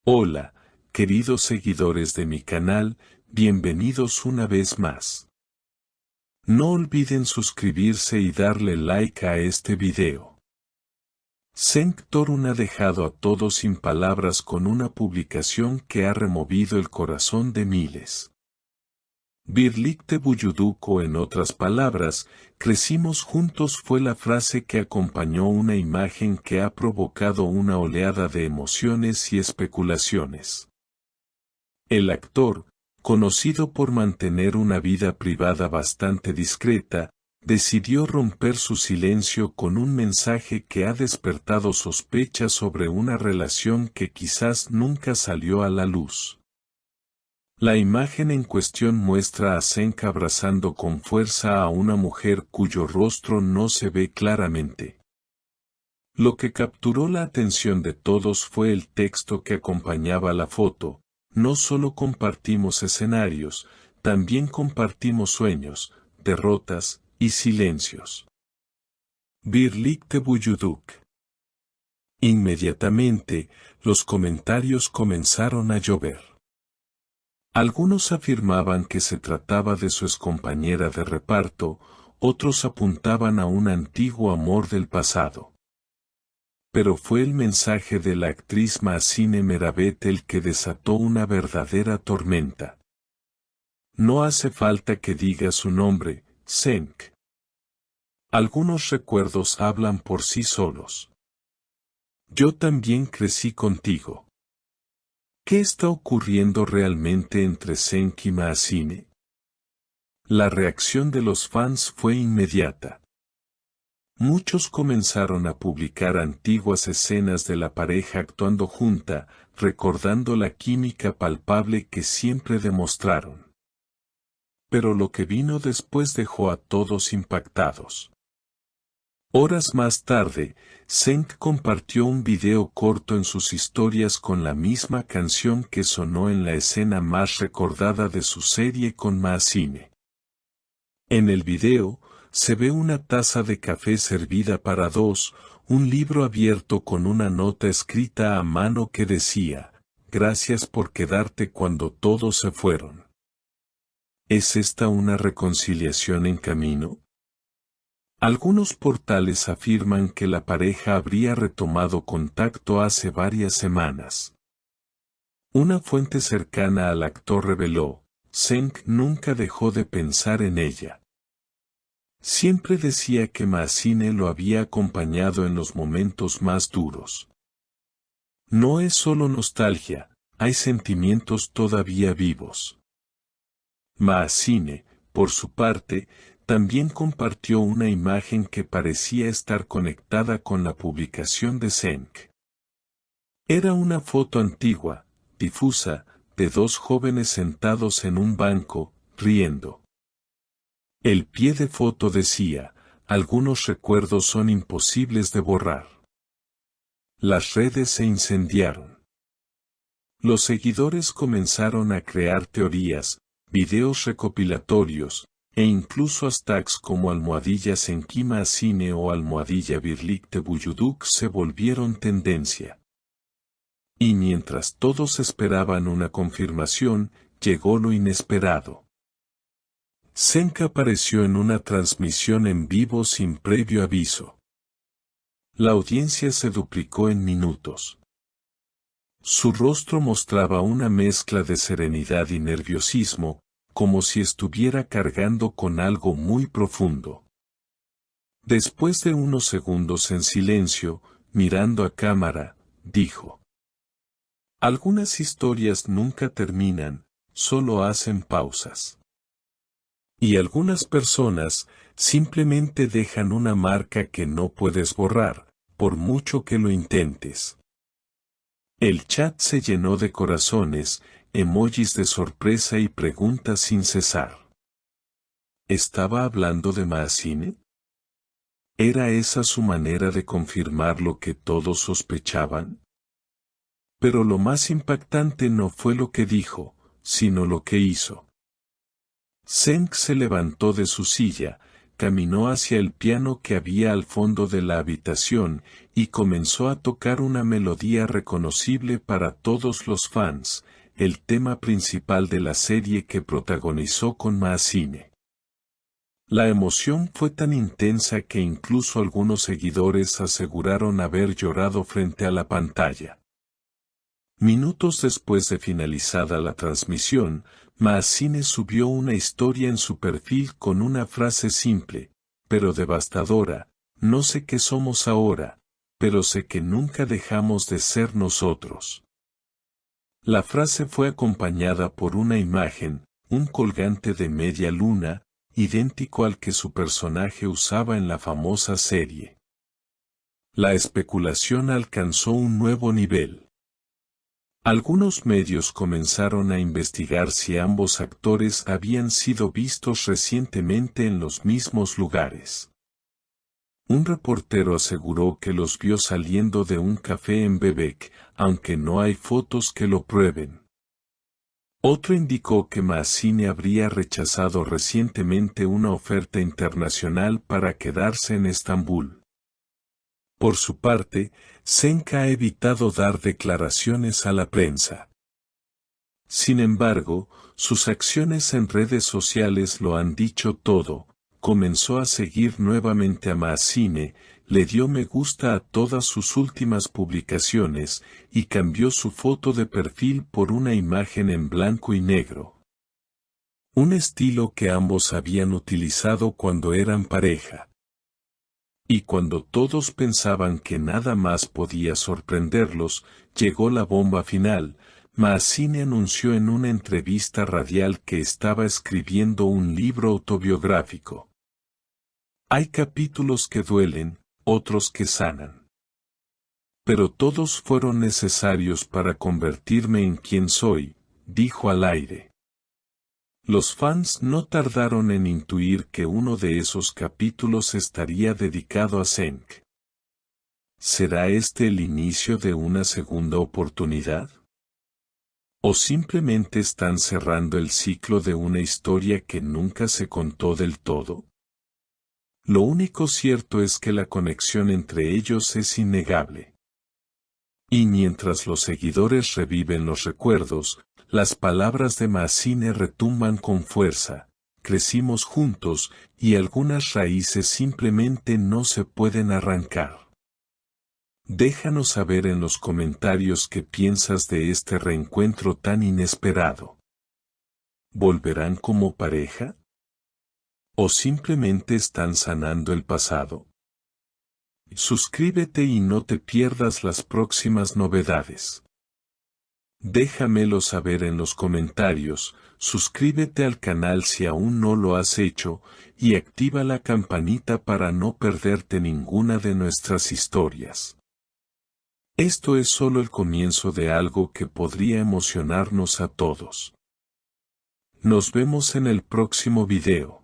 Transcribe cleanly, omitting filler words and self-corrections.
Hola, queridos seguidores de mi canal, bienvenidos una vez más. No olviden suscribirse y darle like a este video. Cenk Torun ha dejado a todos sin palabras con una publicación que ha removido el corazón de miles. Birlikte büyüdük o en otras palabras, crecimos juntos fue la frase que acompañó una imagen que ha provocado una oleada de emociones y especulaciones. El actor, conocido por mantener una vida privada bastante discreta, decidió romper su silencio con un mensaje que ha despertado sospechas sobre una relación que quizás nunca salió a la luz. La imagen en cuestión muestra a Cenk abrazando con fuerza a una mujer cuyo rostro no se ve claramente. Lo que capturó la atención de todos fue el texto que acompañaba la foto: no solo compartimos escenarios, también compartimos sueños, derrotas y silencios. Birlikte büyüdük. Inmediatamente, los comentarios comenzaron a llover. Algunos afirmaban que se trataba de su excompañera de reparto, otros apuntaban a un antiguo amor del pasado. Pero fue el mensaje de la actriz Mahsine Meravet el que desató una verdadera tormenta. No hace falta que diga su nombre, Cenk. Algunos recuerdos hablan por sí solos. Yo también crecí contigo. ¿Qué está ocurriendo realmente entre Cenk y Mahsine? La reacción de los fans fue inmediata. Muchos comenzaron a publicar antiguas escenas de la pareja actuando junta, recordando la química palpable que siempre demostraron. Pero lo que vino después dejó a todos impactados. Horas más tarde, Cenk compartió un video corto en sus historias con la misma canción que sonó en la escena más recordada de su serie con Mahsine. En el video, se ve una taza de café servida para dos, un libro abierto con una nota escrita a mano que decía: "Gracias por quedarte cuando todos se fueron". ¿Es esta una reconciliación en camino? Algunos portales afirman que la pareja habría retomado contacto hace varias semanas. Una fuente cercana al actor reveló: Cenk nunca dejó de pensar en ella. Siempre decía que Mahsine lo había acompañado en los momentos más duros. No es solo nostalgia, hay sentimientos todavía vivos. Mahsine, por su parte, también compartió una imagen que parecía estar conectada con la publicación de Cenk. Era una foto antigua, difusa, de dos jóvenes sentados en un banco, riendo. El pie de foto decía: "Algunos recuerdos son imposibles de borrar". Las redes se incendiaron. Los seguidores comenzaron a crear teorías, videos recopilatorios, e incluso hashtags como @Cenk Mahsine o @Birlikte büyüdük se volvieron tendencia. Y mientras todos esperaban una confirmación, llegó lo inesperado. Cenk apareció en una transmisión en vivo sin previo aviso. La audiencia se duplicó en minutos. Su rostro mostraba una mezcla de serenidad y nerviosismo, como si estuviera cargando con algo muy profundo. Después de unos segundos en silencio, mirando a cámara, dijo: "Algunas historias nunca terminan, solo hacen pausas. Y algunas personas simplemente dejan una marca que no puedes borrar, por mucho que lo intentes". El chat se llenó de corazones, emojis de sorpresa y preguntas sin cesar. ¿Estaba hablando de Mahsine? ¿Era esa su manera de confirmar lo que todos sospechaban? Pero lo más impactante no fue lo que dijo, sino lo que hizo. Cenk se levantó de su silla, caminó hacia el piano que había al fondo de la habitación y comenzó a tocar una melodía reconocible para todos los fans, el tema principal de la serie que protagonizó con Maazine. La emoción fue tan intensa que incluso algunos seguidores aseguraron haber llorado frente a la pantalla. Minutos después de finalizada la transmisión, Maazine subió una historia en su perfil con una frase simple, pero devastadora: no sé qué somos ahora, pero sé que nunca dejamos de ser nosotros. La frase fue acompañada por una imagen, un colgante de media luna, idéntico al que su personaje usaba en la famosa serie. La especulación alcanzó un nuevo nivel. Algunos medios comenzaron a investigar si ambos actores habían sido vistos recientemente en los mismos lugares. Un reportero aseguró que los vio saliendo de un café en Bebek, aunque no hay fotos que lo prueben. Otro indicó que Maazine habría rechazado recientemente una oferta internacional para quedarse en Estambul. Por su parte, Cenk ha evitado dar declaraciones a la prensa. Sin embargo, sus acciones en redes sociales lo han dicho todo. Comenzó a seguir nuevamente a Maazine, le dio me gusta a todas sus últimas publicaciones y cambió su foto de perfil por una imagen en blanco y negro. Un estilo que ambos habían utilizado cuando eran pareja. Y cuando todos pensaban que nada más podía sorprenderlos, llegó la bomba final. Maazine anunció en una entrevista radial que estaba escribiendo un libro autobiográfico. Hay capítulos que duelen, otros que sanan. Pero todos fueron necesarios para convertirme en quien soy, dijo al aire. Los fans no tardaron en intuir que uno de esos capítulos estaría dedicado a Cenk. ¿Será este el inicio de una segunda oportunidad? ¿O simplemente están cerrando el ciclo de una historia que nunca se contó del todo? Lo único cierto es que la conexión entre ellos es innegable. Y mientras los seguidores reviven los recuerdos, las palabras de Maazine retumban con fuerza: crecimos juntos, y algunas raíces simplemente no se pueden arrancar. Déjanos saber en los comentarios qué piensas de este reencuentro tan inesperado. ¿Volverán como pareja? ¿O simplemente están sanando el pasado? Suscríbete y no te pierdas las próximas novedades. Déjamelo saber en los comentarios, suscríbete al canal si aún no lo has hecho, y activa la campanita para no perderte ninguna de nuestras historias. Esto es solo el comienzo de algo que podría emocionarnos a todos. Nos vemos en el próximo video.